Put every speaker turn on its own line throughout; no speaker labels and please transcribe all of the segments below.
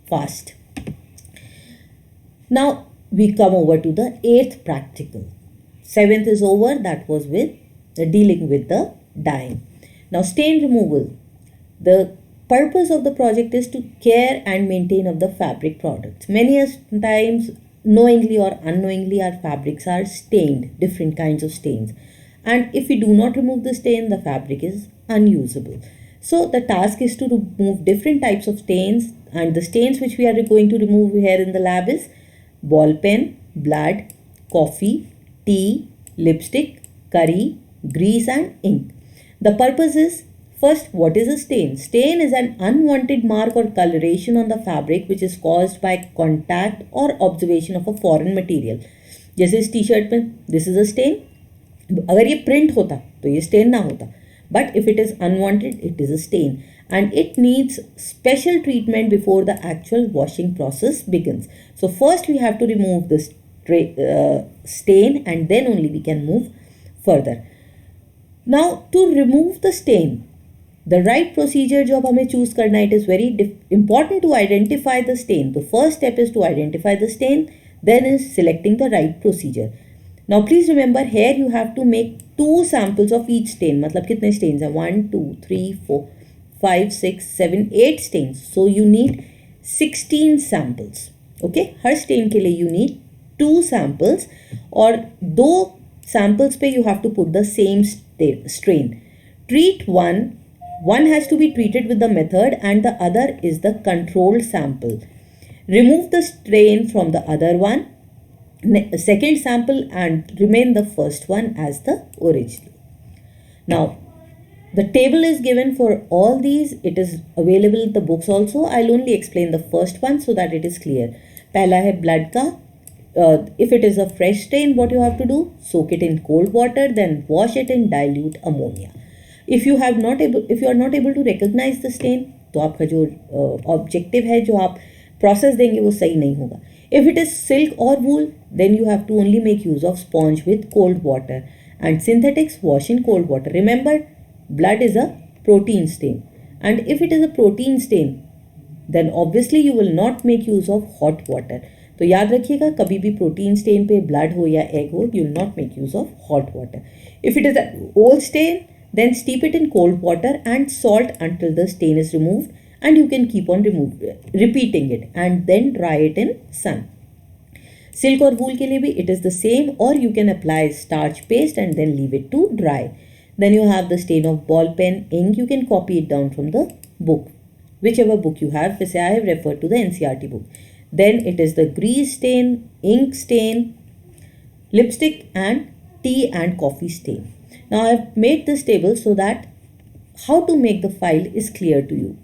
fast. Now we come over to the 8th practical. 7th is over, that was with dealing with the dyeing. Now stain removal. The purpose of the project is to care and maintain of the fabric products. Many times, knowingly or unknowingly, our fabrics are stained, different kinds of stains. And if we do not remove the stain, the fabric is unusable. So the task is to remove different types of stains, and the stains which we are going to remove here in the lab is ball pen, blood, coffee, tea, lipstick, curry, grease and ink. The purpose is, first, what is a stain? Stain is an unwanted mark or coloration on the fabric which is caused by contact or observation of a foreign material. जैसे इस T shirt में this is a stain, अगर ये print होता तो ये stain ना होता, but if it is unwanted it is a stain and it needs special treatment before the actual washing process begins. So first we have to remove this stain and then only we can move further. Now to remove the stain, the right procedure जो अब हमें choose करना, it is very important to identify the stain. The first step is to identify the stain, then is selecting the right procedure. Now please remember, here you have to make 2 samples of each stain. मतलब कितने stains हैं? 1 2 3 4 5 6 7 8 stains. So you need 16 samples. Okay, her stain के लिए you need 2 samples, और 2 samples पे you have to put the same strain. Treat one has to be treated with the method and the other is the controlled sample. Remove the strain from the other one, second sample, and remain the first one as the original. Now the table is given for all these. It is available in the books also. I'll only explain the first one so that it is clear. पहला है blood का. If it is a fresh stain, what you have to do? Soak it in cold water, then wash it in dilute ammonia. If you are not able to recognize the stain, तो आपका जो objective है, जो आप process देंगे, वो सही नहीं होगा. If it is silk or wool, then you have to only make use of sponge with cold water, and synthetics wash in cold water. Remember, blood is a protein stain, and if it is a protein stain, then obviously you will not make use of hot water. तो याद रखिएगा, कभी भी protein stand पे blood हो या egg हो, you will not make use of hot water. If it is an old stain, then steep it in cold water and salt until the stain is removed, and you can keep on repeating it and then dry it in sun. Silk और wool के लिए भी it is the same, or you can apply starch paste and then leave it to dry. Then you have the stain of ball pen, ink. You can copy it down from the book, whichever book you have. Say I have referred to the NCERT book. Then it is the grease stain, ink stain, lipstick and tea and coffee stain. Now I have made this table so that how to make the file is clear to you.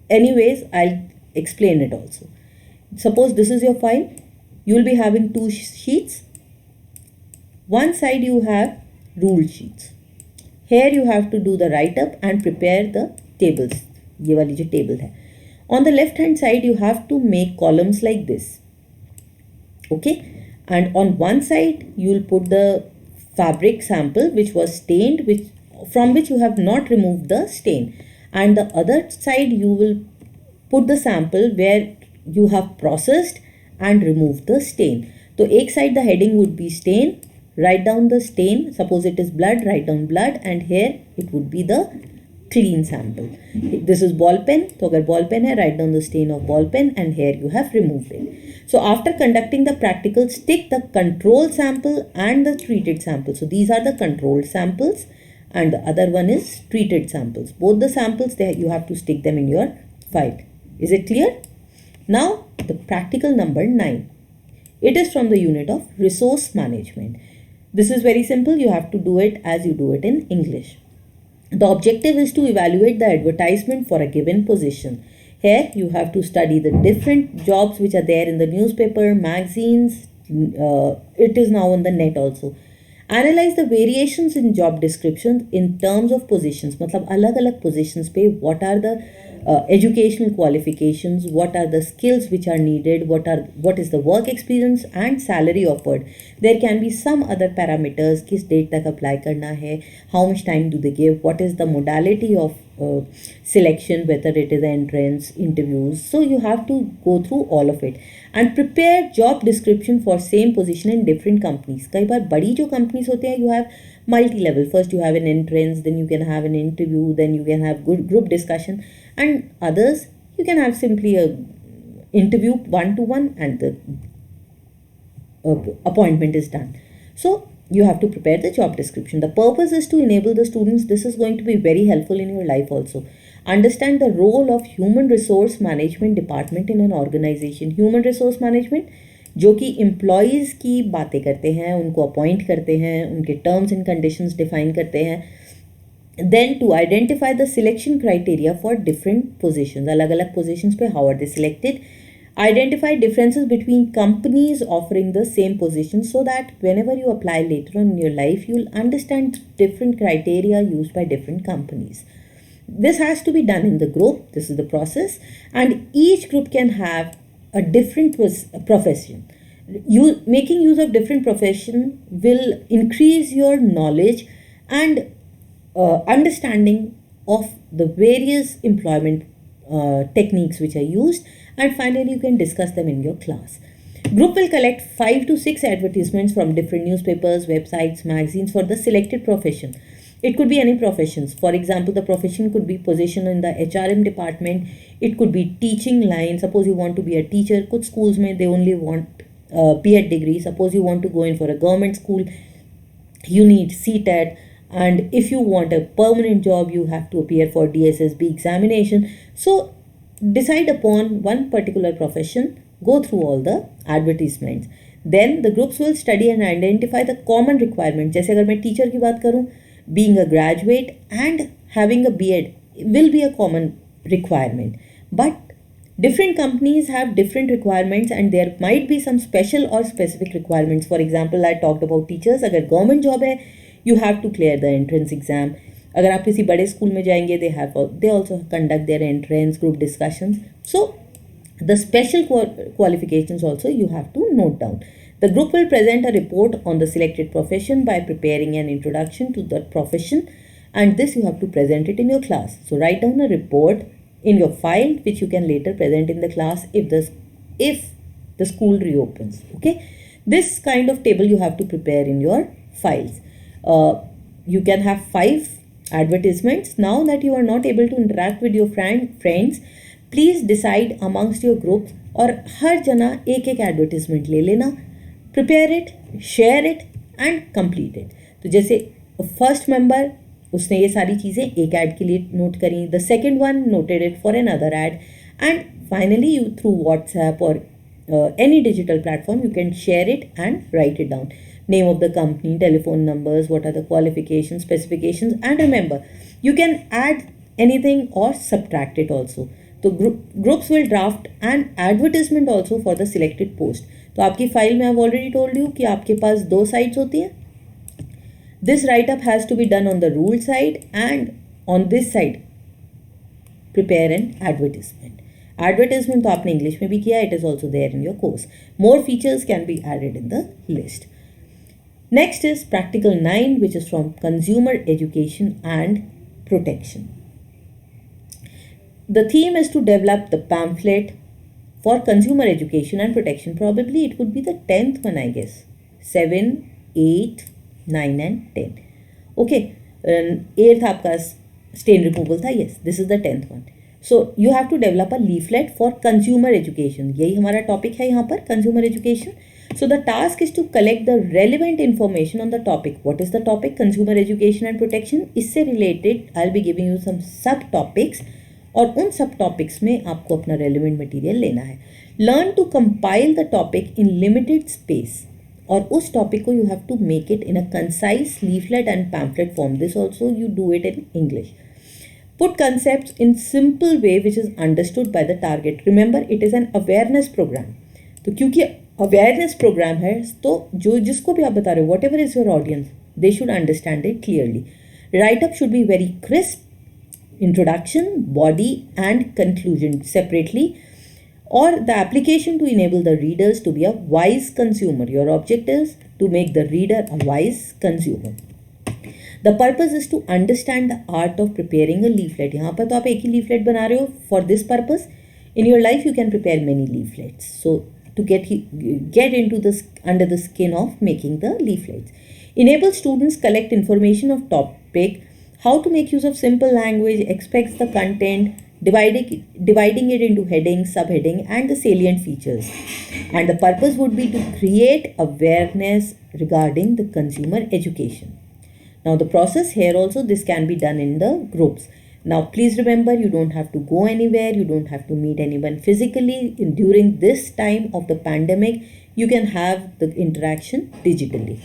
Anyways, I'll explain it also. Suppose this is your file. You will be having 2 sheets. One side you have ruled sheets. Here you have to do the write-up and prepare the tables. ये वाली जो table है. On the left hand side you have to make columns like this. Okay, and on one side you will put the fabric sample which was stained, from which you have not removed the stain, and the other side you will put the sample where you have processed and removed the stain. तो एक side the heading would be stain. Write down the stain. Suppose it is blood, write down blood, and here it would be the clean sample. This is ball pen. तो अगर ball pen है, write down the stain of ball pen, and here you have removed it. So after conducting the practical, stick the control sample and the treated sample. So these are the controlled samples, and the other one is treated samples. Both the samples, you have to stick them in your file. Is it clear? Now the practical number 9. It is from the unit of resource management. This is very simple. You have to do it as you do it in English. The objective is to evaluate the advertisement for a given position. Here you have to study the different jobs which are there in the newspaper, magazines. It is now on the net also. Analyze the variations in job descriptions in terms of positions. मतलब अलग अलग positions पे what are the educational qualifications, what are the skills which are needed, what is the work experience and salary offered. There can be some other parameters, किस date तक apply करना है, how much time do they give, what is the modality of selection, whether it is entrance, interviews. So you have to go through all of it and prepare job description for same position in different companies. कई बार बड़ी जो companies होते हैं, you have multi-level. First you have an entrance, then you can have an interview, then you can have good group discussion, and others you can have simply a interview one-to-one and the appointment is done. So you have to prepare the job description. The purpose is to enable the students. This is going to be very helpful in your life also. Understand the role of human resource management department in an organization. Human resource management जो कि employees की बातें करते हैं, उनको appoint करते हैं, उनके टर्म्स एंड कंडीशंस डिफाइन करते हैं. Then to identify the selection criteria for different positions. अलग अलग पोजीशंस पे how are they selected. Identify differences between companies offering the same position so that whenever you apply later on in your life, you'll understand different criteria used by different companies. This has to be done in the group. This is the process, and each group can have a different profession. Making use of different profession will increase your knowledge and understanding of the various employment techniques which are used, and finally you can discuss them in your class. Group will collect 5 to 6 advertisements from different newspapers, websites, magazines for the selected profession. It could be any professions. For example, the profession could be position in the HRM department. It could be teaching line. Suppose you want to be a teacher. Kuch schools mein they only want B.Ed degree. Suppose you want to go in for a government school, you need CTET. And if you want a permanent job, you have to appear for DSSB examination. So decide upon one particular profession, go through all the advertisements. Then the groups will study and identify the common requirements. जैसे अगर मैं teacher की बात करूँ, being a graduate and having a B.Ed will be a common requirement. But different companies have different requirements and there might be some special or specific requirements. For example, I talked about teachers. अगर government job है, you have to clear the entrance exam. अगर आप किसी बड़े school में जाएंगे, they also conduct their entrance group discussions. So the special qualifications also you have to note down. The group will present a report on the selected profession by preparing an introduction to that profession, and this you have to present it in your class. So write down a report in your file which you can later present in the class if the school reopens. Okay, this kind of table you have to prepare in your files. You can have 5 advertisements. Now that you are not able to interact with your friends, please decide amongst your groups और हर जना एक advertisement ले लेना, prepare it, share it and complete it. तो जैसे first member उसने ये सारी चीज़ें एक ad के लिए note करी, the second one noted it for another ad, and finally you through WhatsApp or any digital platform you can share it and write it down. Name of the company, telephone numbers, what are the qualifications, specifications, and remember you can add anything or subtract it also. तो groups will draft an advertisement also for the selected post. तो आपकी file में I've already told you कि आपके पास 2 sides होती हैं. This write up has to be done on the rule side and on this side prepare an advertisement. Advertisement तो आपने English में भी किया, it is also there in your course. More features can be added in the list. Next is practical 9, which is from consumer education and protection. The theme is to develop the pamphlet for consumer education and protection. Probably it would be the 10th one, I guess. 7, 8, 9 and 10. Okay, 8th आपका stain removal था. Yes, this is the 10th one. So you have to develop a leaflet for consumer education. यही हमारा topic है यहाँ पर, consumer education. So the task is to collect the relevant information on the topic. What is the topic? Consumer education and protection. इससे related I'll be giving you some subtopics और उन subtopics में आपको अपना relevant material लेना है. Learn to compile the topic in limited space. और उस topic को you have to make it in a concise leaflet and pamphlet form. This also you do it in English. Put concepts in simple way which is understood by the target. Remember, it is an awareness program. तो क्योंकि awareness program है तो जो जिसको भी आप बता रहे हो, whatever is your audience, they should understand it clearly. Write up should be very crisp. introduction, body, and conclusion separately, or the application to enable the readers to be a wise consumer. Your object is to make the reader a wise consumer. The purpose is to understand the art of preparing a leaflet. यहाँ पर तो आप एक ही leaflet बना रहे हो for this purpose. In your life, you can prepare many leaflets. So to get into this under the skin of making the leaflets. Enable students collect information of topic, how to make use of simple language, expects the content, dividing it into heading, subheading, and the salient features. And the purpose would be to create awareness regarding the consumer education. Now the process here also, this can be done in the groups. Now please remember, you don't have to go anywhere, you don't have to meet anyone physically. During this time of the pandemic, you can have the interaction digitally.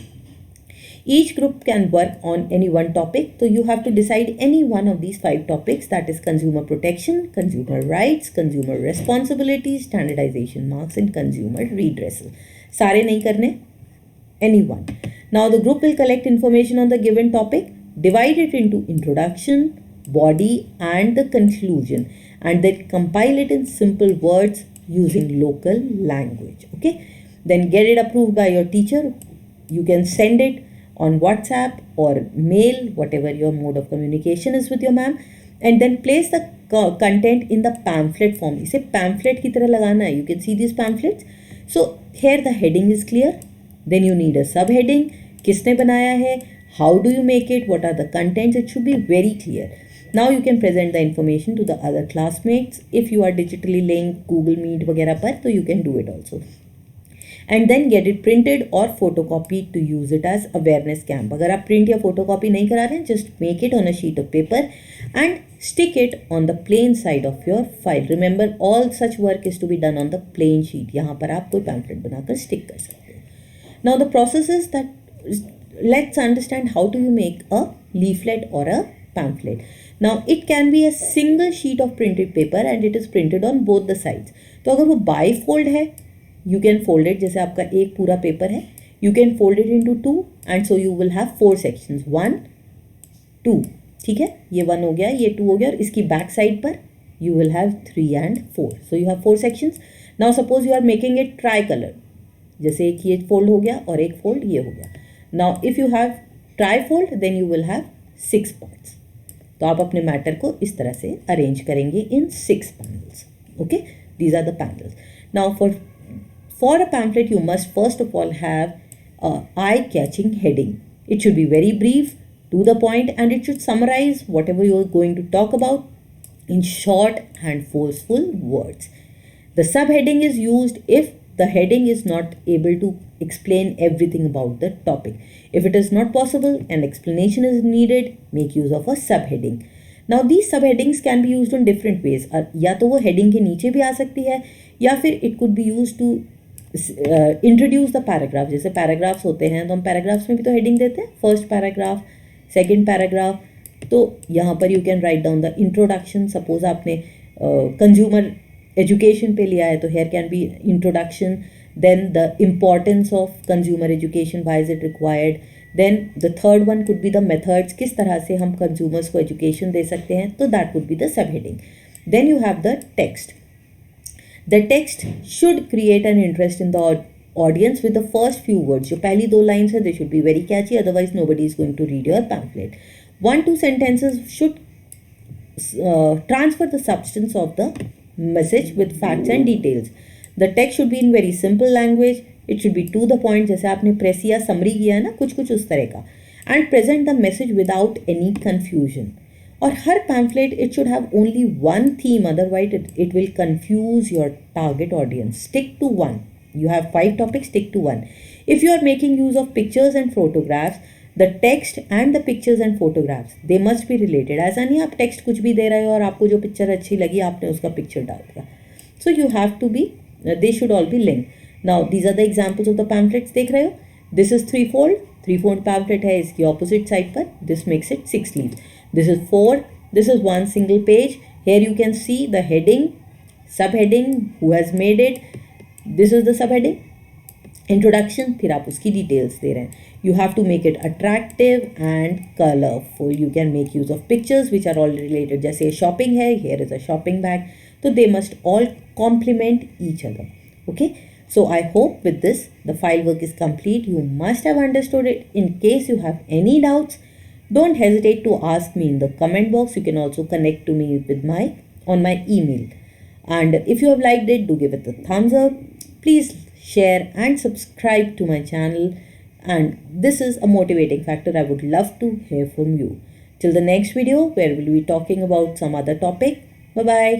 Each group can work on any one topic, so you have to decide any one of these 5 topics, that is consumer protection, consumer rights, consumer responsibilities, standardization marks, and consumer redressal. सारे नहीं करने, any one. Now the group will collect information on the given topic, divide it into introduction, body, and the conclusion, and then compile it in simple words using local language. Okay, then get it approved by your teacher. You can send it on WhatsApp or mail, whatever your mode of communication is with your ma'am, and then place the content in the pamphlet form. इसे pamphlet की तरह लगाना है. You can see these pamphlets. So here the heading is clear. Then you need a subheading. किसने बनाया है? How do you make it? What are the contents? It should be very clear. Now you can present the information to the other classmates. If you are digitally linked Google Meet वगैरह पर, तो you can do it also. And then get it printed or photocopied to use it as awareness camp. अगर आप print या photocopy नहीं करा रहे हैं, just make it on a sheet of paper and stick it on the plain side of your file. Remember, all such work is to be done on the plain sheet. यहाँ पर आप कोई pamphlet बनाकर stick कर सकते हो. Now the process is that let's understand how do you make a leaflet or a pamphlet. Now it can be a single sheet of printed paper and it is printed on both the sides. तो अगर वो bifold है, you can fold it, जैसे आपका एक पूरा paper है, you can fold it into 2 and so you will have 4 sections, 1, 2, ठीक है, ये 1 हो गया, ये 2 हो गया, और इसकी बैक साइड पर you will have 3 and 4. So you have 4 sections. Now suppose you are making it tri-color, जैसे एक ये fold हो गया और एक fold ये हो गया. Now if you have tri-fold then you will have 6 parts. तो आप अपने मैटर को इस तरह से अरेंज करेंगे in 6 panels. Okay, these are the panels. Now for a pamphlet, you must first of all have a eye-catching heading. It should be very brief, to the point, and it should summarize whatever you are going to talk about in short and forceful words. The subheading is used if the heading is not able to explain everything about the topic. If it is not possible, an explanation is needed, make use of a subheading. Now these subheadings can be used in different ways. या तो वो heading के नीचे भी आ सकती है, या फिर it could be used to introduce the paragraph. जैसे पैराग्राफ्स होते हैं तो हम पैराग्राफ्स में भी तो हेडिंग देते हैं, फर्स्ट पैराग्राफ, सेकंड पैराग्राफ. तो यहाँ पर you can write down the introduction. Suppose आपने कंज्यूमर एजुकेशन पे लिया है तो here can be introduction, then the importance of consumer education, why is it required. Then the third one could be the methods, किस तरह से हम consumers को एजुकेशन दे सकते हैं, तो that would be the sub heading. Then you have the text. The text should create an interest in the audience with the first few words. जो पहली 2 lines है, they should be very catchy, otherwise nobody is going to read your pamphlet. 1-2 sentences should transfer the substance of the message with facts and details. The text should be in very simple language. It should be to the point, जैसे आपने press या summary किया है ना, कुछ उस तरह का. And present the message without any confusion. और हर pamphlet it should have only one theme, otherwise it will confuse your target audience. Stick to one. You have 5 topics, stick to one. If you are making use of pictures and photographs, the text and the pictures and photographs, they must be related. ऐसा नहीं आप text कुछ भी दे रहे हो और आपको जो picture अच्छी लगी आपने उसका picture डाल दिया. So you have to be, they should all be linked. Now these are the examples of the pamphlets. देख रहे हो, this is 3-fold pamphlet है, इसकी opposite side पर this makes it 6 leaves. This is 4. This is one single page. Here you can see the heading, subheading, who has made it. This is the subheading. Introduction, फिर आप उसकी details दे रहे हैं. You have to make it attractive and colourful. You can make use of pictures which are all related. जैसे shopping है, here is a shopping bag, तो they must all complement each other. Okay, so I hope with this the file work is complete. You must have understood it. In case you have any doubts, don't hesitate to ask me in the comment box. You can also connect to me with on my email. And if you have liked it, do give it a thumbs up. Please share and subscribe to my channel. And this is a motivating factor. I would love to hear from you. Till the next video, where we'll be talking about some other topic. Bye bye.